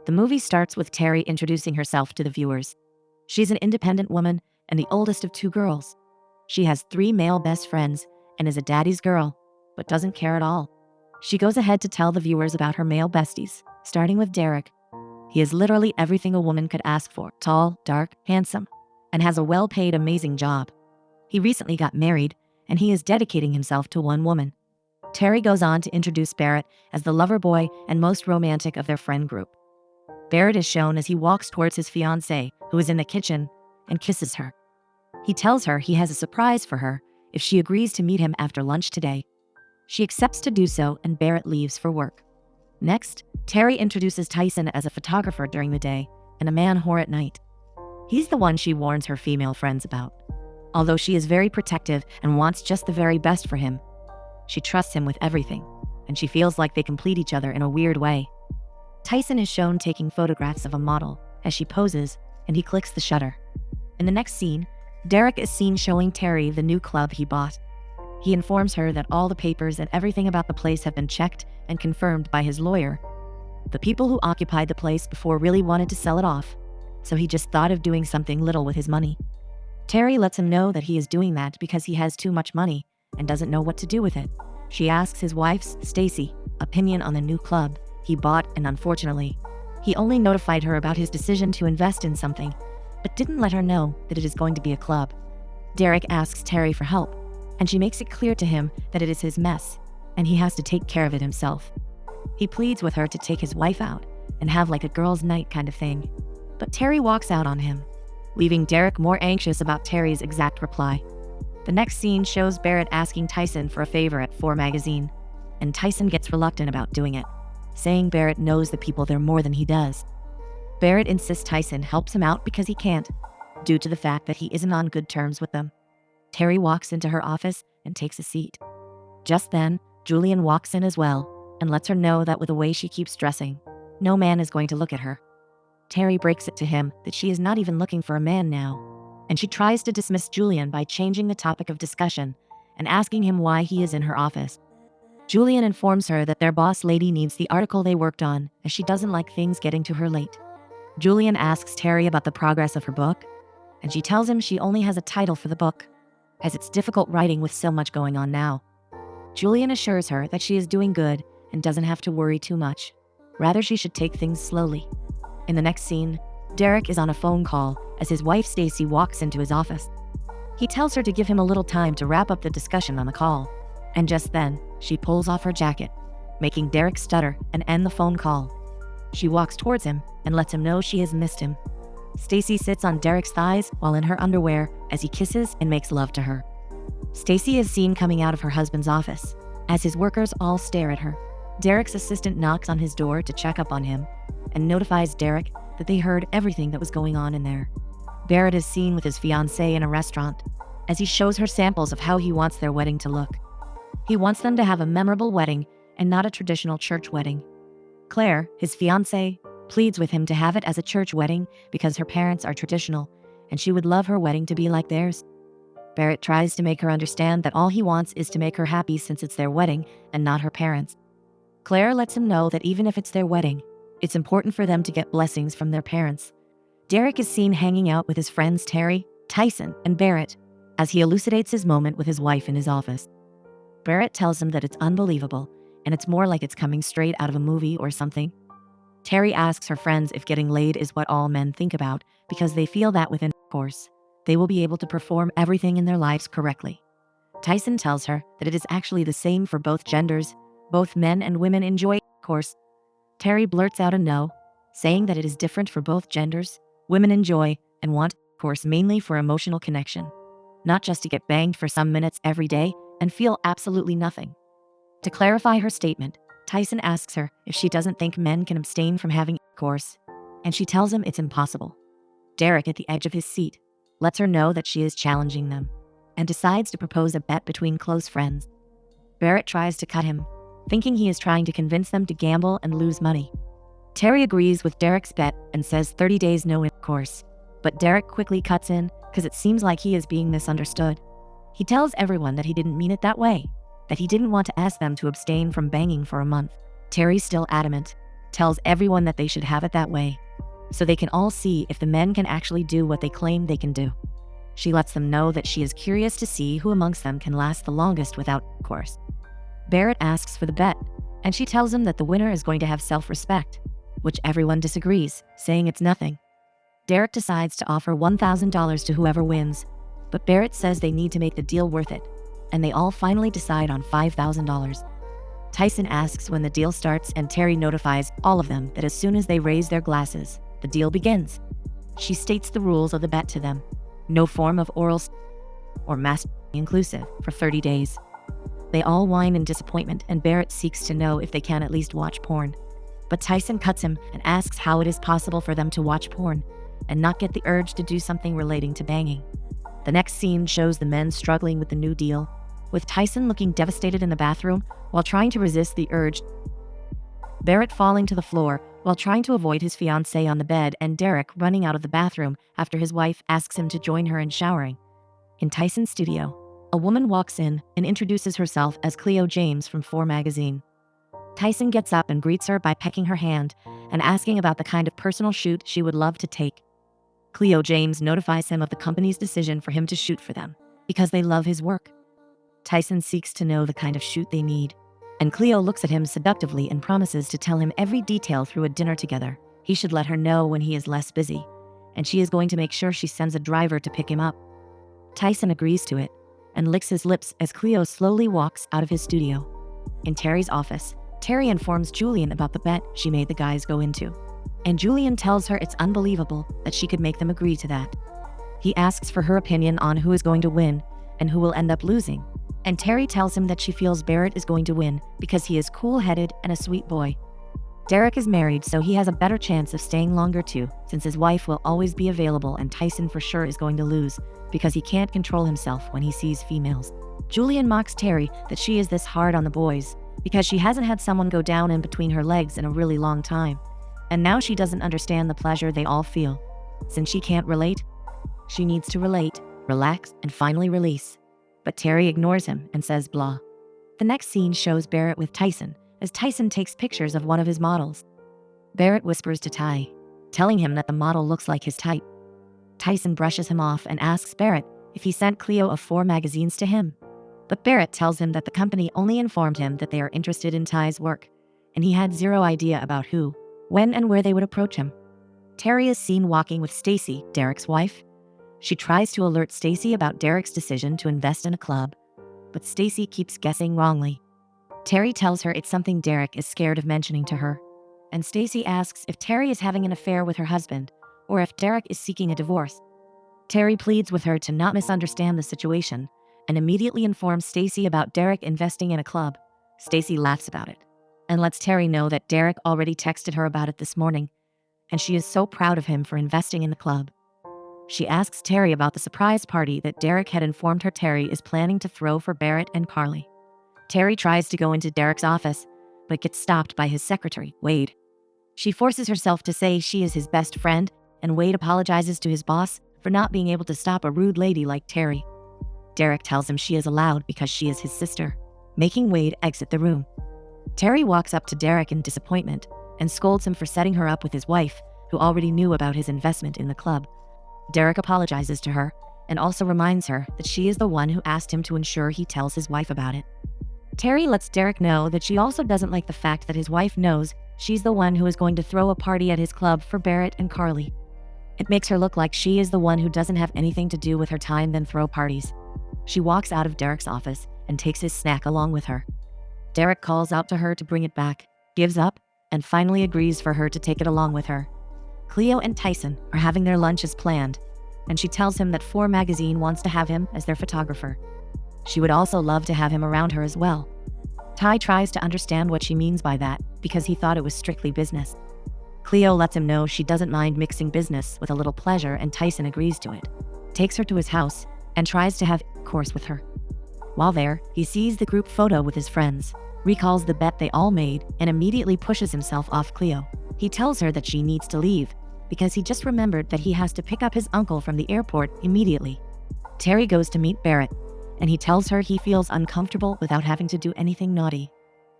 The movie starts with Terry introducing herself to the viewers. She's an independent woman and the oldest of 2 girls. She has 3 male best friends and is a daddy's girl, but doesn't care at all. She goes ahead to tell the viewers about her male besties, starting with Derek. He is literally everything a woman could ask for: tall, dark, handsome, and has a well-paid, amazing job. He recently got married, and he is dedicating himself to one woman. Terry goes on to introduce Barrett as the lover boy and most romantic of their friend group. Barrett is shown as he walks towards his fiancée, who is in the kitchen, and kisses her. He tells her he has a surprise for her if she agrees to meet him after lunch today. She accepts to do so, and Barrett leaves for work. Next, Terry introduces Tyson as a photographer during the day and a man whore at night. He's the one she warns her female friends about. Although she is very protective and wants just the very best for him, she trusts him with everything, and she feels like they complete each other in a weird way. Tyson is shown taking photographs of a model as she poses, and he clicks the shutter. In the next scene, Derek is seen showing Terry the new club he bought. He informs her that all the papers and everything about the place have been checked and confirmed by his lawyer. The people who occupied the place before really wanted to sell it off, so he just thought of doing something little with his money. Terry lets him know that he is doing that because he has too much money and doesn't know what to do with it. She asks his wife's, Stacy, opinion on the new club he bought, and unfortunately, he only notified her about his decision to invest in something, but didn't let her know that it is going to be a club. Derek asks Terry for help, and she makes it clear to him that it is his mess, and he has to take care of it himself. He pleads with her to take his wife out and have like a girls' night kind of thing, but Terry walks out on him, leaving Derek more anxious about Terry's exact reply. The next scene shows Barrett asking Tyson for a favor at 4 magazine, and Tyson gets reluctant about doing it, saying Barrett knows the people there more than he does. Barrett insists Tyson helps him out because he can't, due to the fact that he isn't on good terms with them. Terry walks into her office and takes a seat. Just then, Julian walks in as well and lets her know that with the way she keeps dressing, no man is going to look at her. Terry breaks it to him that she is not even looking for a man now, and she tries to dismiss Julian by changing the topic of discussion and asking him why he is in her office. Julian informs her that their boss lady needs the article they worked on, as she doesn't like things getting to her late. Julian asks Terry about the progress of her book, and she tells him she only has a title for the book, as it's difficult writing with so much going on now. Julian assures her that she is doing good and doesn't have to worry too much. Rather, she should take things slowly. In the next scene, Derek is on a phone call as his wife Stacy walks into his office. He tells her to give him a little time to wrap up the discussion on the call, and just then, she pulls off her jacket, making Derek stutter and end the phone call. She walks towards him and lets him know she has missed him. Stacy sits on Derek's thighs while in her underwear as he kisses and makes love to her. Stacy is seen coming out of her husband's office as his workers all stare at her. Derek's assistant knocks on his door to check up on him and notifies Derek that they heard everything that was going on in there. Barrett is seen with his fiancée in a restaurant as he shows her samples of how he wants their wedding to look. He wants them to have a memorable wedding and not a traditional church wedding. Claire, his fiancée, pleads with him to have it as a church wedding because her parents are traditional and she would love her wedding to be like theirs. Barrett tries to make her understand that all he wants is to make her happy since it's their wedding and not her parents. Claire lets him know that even if it's their wedding, it's important for them to get blessings from their parents. Derek is seen hanging out with his friends Terry, Tyson, and Barrett as he elucidates his moment with his wife in his office. Barrett tells him that it's unbelievable and it's more like it's coming straight out of a movie or something. Terry asks her friends if getting laid is what all men think about because they feel that within intercourse, they will be able to perform everything in their lives correctly. Tyson tells her that it is actually the same for both genders. Both men and women enjoy intercourse. Terry blurts out a no, saying that it is different for both genders. Women enjoy and want intercourse mainly for emotional connection, not just to get banged for some minutes every day and feel absolutely nothing. To clarify her statement, Tyson asks her if she doesn't think men can abstain from having intercourse, and she tells him it's impossible. Derek, at the edge of his seat, lets her know that she is challenging them and decides to propose a bet between close friends. Barrett tries to cut him, thinking he is trying to convince them to gamble and lose money. Terry agrees with Derek's bet and says 30 days no intercourse, but Derek quickly cuts in because it seems like he is being misunderstood. He tells everyone that he didn't mean it that way, that he didn't want to ask them to abstain from banging for a month. Terry's still adamant, tells everyone that they should have it that way, so they can all see if the men can actually do what they claim they can do. She lets them know that she is curious to see who amongst them can last the longest without intercourse. Barrett asks for the bet, and she tells him that the winner is going to have self-respect, which everyone disagrees, saying it's nothing. Derek decides to offer $1,000 to whoever wins, but Barrett says they need to make the deal worth it, and they all finally decide on $5,000. Tyson asks when the deal starts, and Terry notifies all of them that as soon as they raise their glasses, the deal begins. She states the rules of the bet to them: no form of oral or masturbating inclusive for 30 days. They all whine in disappointment, and Barrett seeks to know if they can at least watch porn. But Tyson cuts him and asks how it is possible for them to watch porn and not get the urge to do something relating to banging. The next scene shows the men struggling with the new deal, with Tyson looking devastated in the bathroom while trying to resist the urge, Barrett falling to the floor while trying to avoid his fiancée on the bed, and Derek running out of the bathroom after his wife asks him to join her in showering. In Tyson's studio, a woman walks in and introduces herself as Cleo James from 4 magazine. Tyson gets up and greets her by pecking her hand and asking about the kind of personal shoot she would love to take. Cleo James notifies him of the company's decision for him to shoot for them because they love his work. Tyson seeks to know the kind of shoot they need, and Cleo looks at him seductively and promises to tell him every detail through a dinner together. He should let her know when he is less busy, and she is going to make sure she sends a driver to pick him up. Tyson agrees to it and licks his lips as Cleo slowly walks out of his studio. In Terry's office, Terry informs Julian about the bet she made the guys go into, and Julian tells her it's unbelievable that she could make them agree to that. He asks for her opinion on who is going to win and who will end up losing, and Terry tells him that she feels Barrett is going to win because he is cool-headed and a sweet boy. Derek is married, so he has a better chance of staying longer too, since his wife will always be available, and Tyson for sure is going to lose because he can't control himself when he sees females. Julian mocks Terry that she is this hard on the boys because she hasn't had someone go down in between her legs in a really long time, and now she doesn't understand the pleasure they all feel. Since she can't relate, she needs to relate, relax, and finally release. But Terry ignores him and says blah. The next scene shows Barrett with Tyson as Tyson takes pictures of one of his models. Barrett whispers to Ty, telling him that the model looks like his type. Tyson brushes him off and asks Barrett if he sent Cleo of 4 magazines to him. But Barrett tells him that the company only informed him that they are interested in Ty's work, and he had zero idea about who, when, and where they would approach him. Terry is seen walking with Stacy, Derek's wife. She tries to alert Stacy about Derek's decision to invest in a club, but Stacy keeps guessing wrongly. Terry tells her it's something Derek is scared of mentioning to her, and Stacy asks if Terry is having an affair with her husband or if Derek is seeking a divorce. Terry pleads with her to not misunderstand the situation and immediately informs Stacy about Derek investing in a club. Stacy laughs about it and lets Terry know that Derek already texted her about it this morning, and she is so proud of him for investing in the club. She asks Terry about the surprise party that Derek had informed her Terry is planning to throw for Barrett and Carly. Terry tries to go into Derek's office, but gets stopped by his secretary, Wade. She forces herself to say she is his best friend, and Wade apologizes to his boss for not being able to stop a rude lady like Terry. Derek tells him she is allowed because she is his sister, making Wade exit the room. Terry walks up to Derek in disappointment and scolds him for setting her up with his wife, who already knew about his investment in the club. Derek apologizes to her and also reminds her that she is the one who asked him to ensure he tells his wife about it. Terry lets Derek know that she also doesn't like the fact that his wife knows she's the one who is going to throw a party at his club for Barrett and Carly. It makes her look like she is the one who doesn't have anything to do with her time than throw parties. She walks out of Derek's office and takes his snack along with her. Derek calls out to her to bring it back, gives up, and finally agrees for her to take it along with her. Cleo and Tyson are having their lunch as planned, and she tells him that 4 magazine wants to have him as their photographer. She would also love to have him around her as well. Ty tries to understand what she means by that because he thought it was strictly business. Cleo lets him know she doesn't mind mixing business with a little pleasure, and Tyson agrees to it, takes her to his house, and tries to have intercourse with her. While there, he sees the group photo with his friends, recalls the bet they all made, and immediately pushes himself off Cleo. He tells her that she needs to leave because he just remembered that he has to pick up his uncle from the airport immediately. Terry goes to meet Barrett, and he tells her he feels uncomfortable without having to do anything naughty.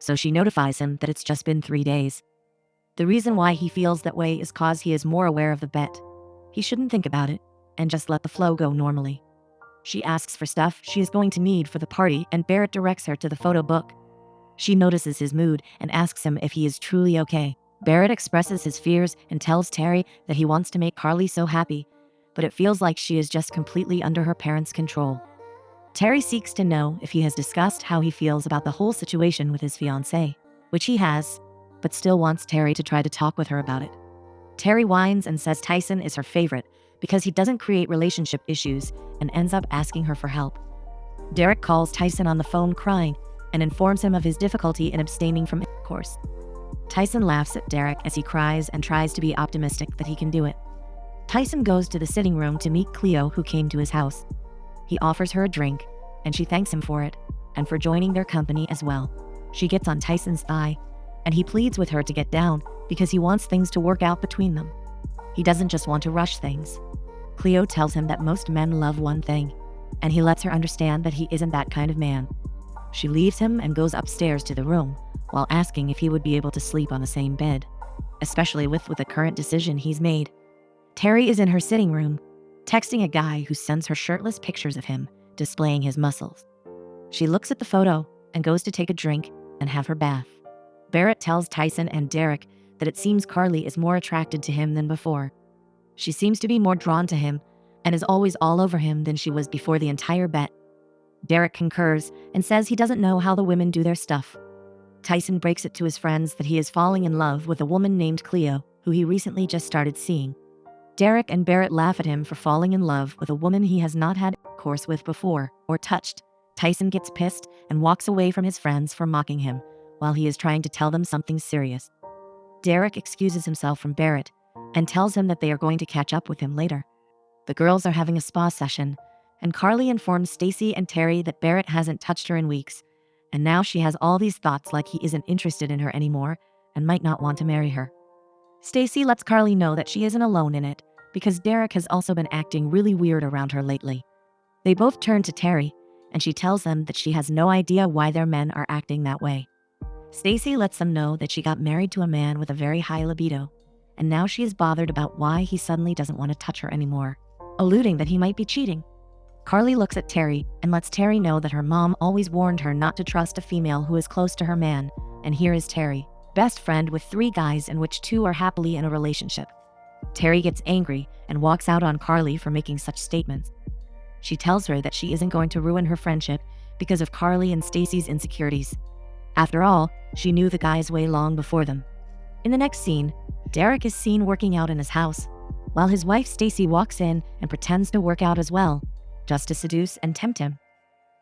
So she notifies him that it's just been 3 days. The reason why he feels that way is cause he is more aware of the bet. He shouldn't think about it and just let the flow go normally. She asks for stuff she is going to need for the party, and Barrett directs her to the photo book. She notices his mood and asks him if he is truly okay. Barrett expresses his fears and tells Terry that he wants to make Carly so happy, but it feels like she is just completely under her parents' control. Terry seeks to know if he has discussed how he feels about the whole situation with his fiancée, which he has, but still wants Terry to try to talk with her about it. Terry whines and says Tyson is her favorite because he doesn't create relationship issues and ends up asking her for help. Derek calls Tyson on the phone crying and informs him of his difficulty in abstaining from intercourse. Tyson laughs at Derek as he cries and tries to be optimistic that he can do it. Tyson goes to the sitting room to meet Cleo, who came to his house. He offers her a drink, and she thanks him for it and for joining their company as well. She gets on Tyson's thigh, and he pleads with her to get down because he wants things to work out between them. He doesn't just want to rush things. Cleo tells him that most men love one thing, and he lets her understand that he isn't that kind of man. She leaves him and goes upstairs to the room while asking if he would be able to sleep on the same bed, especially with the current decision he's made. Terry is in her sitting room, texting a guy who sends her shirtless pictures of him, displaying his muscles. She looks at the photo and goes to take a drink and have her bath. Barrett tells Tyson and Derek that it seems Carly is more attracted to him than before. She seems to be more drawn to him and is always all over him than she was before the entire bet. Derek concurs and says he doesn't know how the women do their stuff. Tyson breaks it to his friends that he is falling in love with a woman named Cleo, who he recently just started seeing. Derek and Barrett laugh at him for falling in love with a woman he has not had intercourse with before or touched. Tyson gets pissed and walks away from his friends for mocking him while he is trying to tell them something serious. Derek excuses himself from Barrett and tells him that they are going to catch up with him later. The girls are having a spa session, and Carly informs Stacy and Terry that Barrett hasn't touched her in weeks, and now she has all these thoughts like he isn't interested in her anymore and might not want to marry her. Stacy lets Carly know that she isn't alone in it because Derek has also been acting really weird around her lately. They both turn to Terry, and she tells them that she has no idea why their men are acting that way. Stacy lets them know that she got married to a man with a very high libido, and now she is bothered about why he suddenly doesn't want to touch her anymore, alluding that he might be cheating. Carly looks at Terry and lets Terry know that her mom always warned her not to trust a female who is close to her man, and here is Terry, best friend with 3 guys in which 2 are happily in a relationship. Terry gets angry and walks out on Carly for making such statements. She tells her that she isn't going to ruin her friendship because of Carly and Stacy's insecurities. After all, she knew the guys way long before them. In the next scene, Derek is seen working out in his house, while his wife Stacy walks in and pretends to work out as well, just to seduce and tempt him.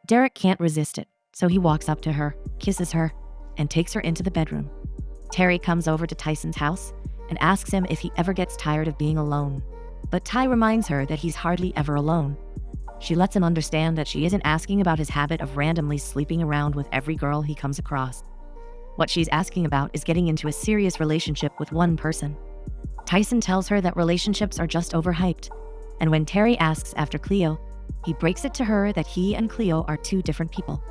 Derek can't resist it, so he walks up to her, kisses her, and takes her into the bedroom. Terry comes over to Tyson's house and asks him if he ever gets tired of being alone. But Ty reminds her that he's hardly ever alone. She lets him understand that she isn't asking about his habit of randomly sleeping around with every girl he comes across. What she's asking about is getting into a serious relationship with one person. Tyson tells her that relationships are just overhyped, and when Terry asks after Cleo, he breaks it to her that he and Cleo are 2 different people.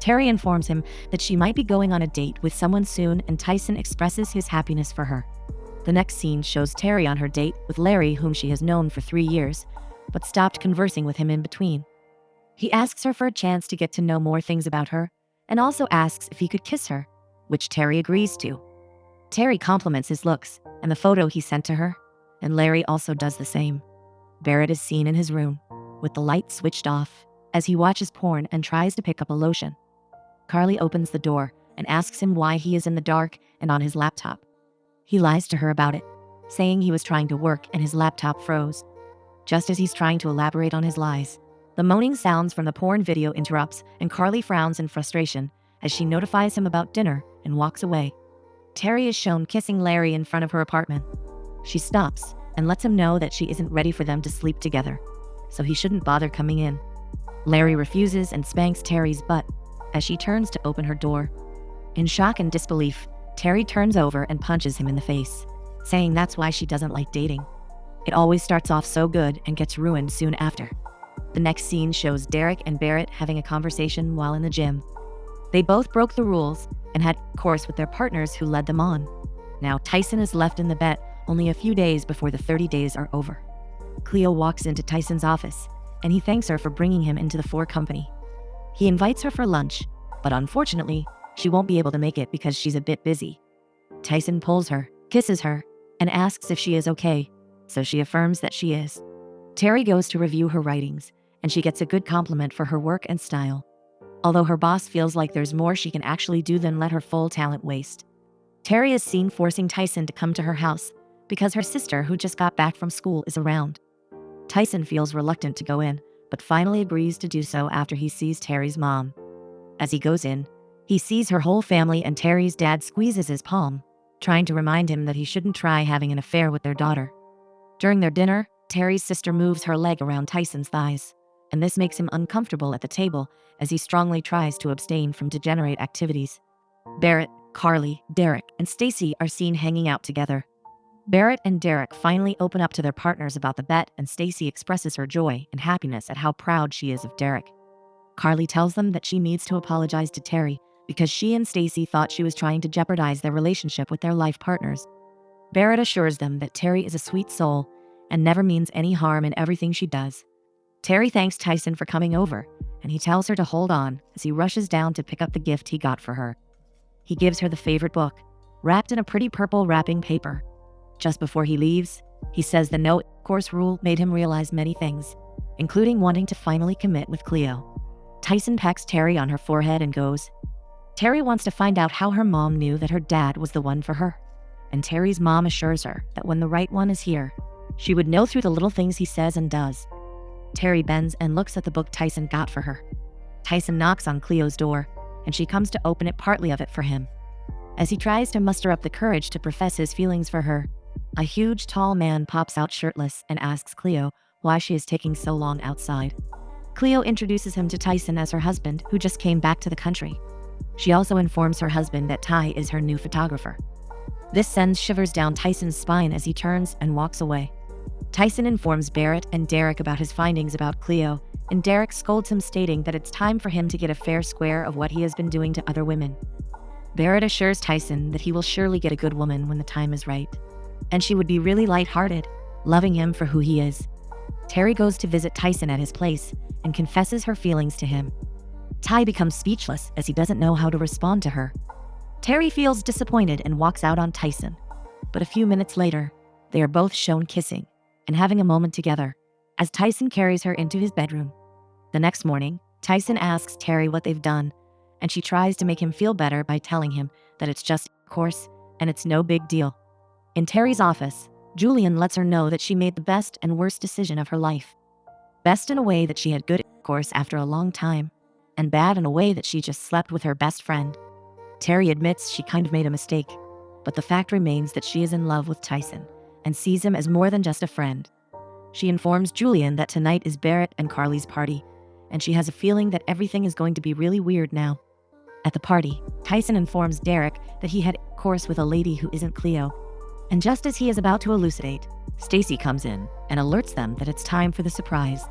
Terry informs him that she might be going on a date with someone soon, and Tyson expresses his happiness for her. The next scene shows Terry on her date with Larry, whom she has known for 3 years, but stopped conversing with him in between. He asks her for a chance to get to know more things about her, and also asks if he could kiss her, which Terry agrees to. Terry compliments his looks and the photo he sent to her, and Larry also does the same. Barrett is seen in his room, with the light switched off, as he watches porn and tries to pick up a lotion. Carly opens the door and asks him why he is in the dark and on his laptop. He lies to her about it, saying he was trying to work and his laptop froze. Just as he's trying to elaborate on his lies, the moaning sounds from the porn video interrupts, and Carly frowns in frustration as she notifies him about dinner and walks away. Terry is shown kissing Larry in front of her apartment. She stops and lets him know that she isn't ready for them to sleep together, so he shouldn't bother coming in. Larry refuses and spanks Terry's butt as she turns to open her door. In shock and disbelief, Terry turns over and punches him in the face, saying that's why she doesn't like dating. It always starts off so good and gets ruined soon after. The next scene shows Derek and Barrett having a conversation while in the gym. They both broke the rules and had intercourse with their partners who led them on. Now Tyson is left in the bet only a few days before the 30 days are over. Cleo walks into Tyson's office, and he thanks her for bringing him into the Four company. He invites her for lunch, but unfortunately, she won't be able to make it because she's a bit busy. Tyson pulls her, kisses her, and asks if she is okay, so she affirms that she is. Terry goes to review her writings, and she gets a good compliment for her work and style. Although her boss feels like there's more she can actually do than let her full talent waste. Terry is seen forcing Tyson to come to her house because her sister, who just got back from school, is around. Tyson feels reluctant to go in, but finally agrees to do so after he sees Terry's mom. As he goes in, he sees her whole family and Terry's dad squeezes his palm, trying to remind him that he shouldn't try having an affair with their daughter. During their dinner, Terry's sister moves her leg around Tyson's thighs, and this makes him uncomfortable at the table as he strongly tries to abstain from degenerate activities. Barrett, Carly, Derek, and Stacy are seen hanging out together. Barrett and Derek finally open up to their partners about the bet, and Stacy expresses her joy and happiness at how proud she is of Derek. Carly tells them that she needs to apologize to Terry because she and Stacy thought she was trying to jeopardize their relationship with their life partners. Barrett assures them that Terry is a sweet soul and never means any harm in everything she does. Terry thanks Tyson for coming over, and he tells her to hold on as he rushes down to pick up the gift he got for her. He gives her the favorite book, wrapped in a pretty purple wrapping paper. Just before he leaves, he says the no course rule made him realize many things, including wanting to finally commit with Cleo. Tyson pecks Terry on her forehead and goes. Terry wants to find out how her mom knew that her dad was the one for her, and Terry's mom assures her that when the right one is here, she would know through the little things he says and does. Terry bends and looks at the book Tyson got for her. Tyson knocks on Cleo's door, and she comes to open it, partly of it for him. As he tries to muster up the courage to profess his feelings for her, a huge, tall man pops out shirtless and asks Cleo why she is taking so long outside. Cleo introduces him to Tyson as her husband, who just came back to the country. She also informs her husband that Ty is her new photographer. This sends shivers down Tyson's spine as he turns and walks away. Tyson informs Barrett and Derek about his findings about Cleo, and Derek scolds him, stating that it's time for him to get a fair square of what he has been doing to other women. Barrett assures Tyson that he will surely get a good woman when the time is right, and she would be really lighthearted, loving him for who he is. Terry goes to visit Tyson at his place and confesses her feelings to him. Ty becomes speechless as he doesn't know how to respond to her. Terry feels disappointed and walks out on Tyson, but a few minutes later, they are both shown kissing and having a moment together as Tyson carries her into his bedroom. The next morning, Tyson asks Terry what they've done, and she tries to make him feel better by telling him that it's just a course and it's no big deal. In Terry's office, Julian lets her know that she made the best and worst decision of her life. Best in a way that she had good course after a long time, and bad in a way that she just slept with her best friend. Terry admits she kind of made a mistake, but the fact remains that she is in love with Tyson and sees him as more than just a friend. She informs Julian that tonight is Barrett and Carly's party, and she has a feeling that everything is going to be really weird now. At the party, Tyson informs Derek that he had course with a lady who isn't Cleo. And just as he is about to elucidate, Stacy comes in and alerts them that it's time for the surprise.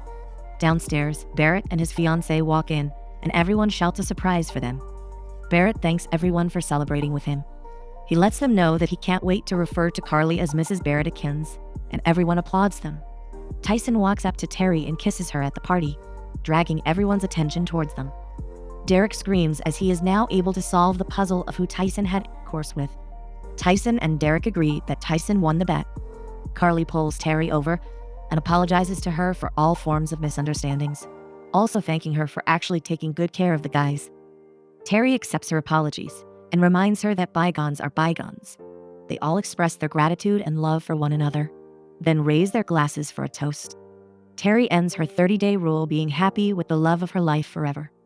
Downstairs, Barrett and his fiancée walk in, and everyone shouts a surprise for them. Barrett thanks everyone for celebrating with him. He lets them know that he can't wait to refer to Carly as Mrs. Barrett-Akins, and everyone applauds them. Tyson walks up to Terry and kisses her at the party, dragging everyone's attention towards them. Derek screams as he is now able to solve the puzzle of who Tyson had course with. Tyson and Derek agree that Tyson won the bet. Carly pulls Terry over and apologizes to her for all forms of misunderstandings, also thanking her for actually taking good care of the guys. Terry accepts her apologies and reminds her that bygones are bygones. They all express their gratitude and love for one another, then raise their glasses for a toast. Terry ends her 30-day rule being happy with the love of her life forever.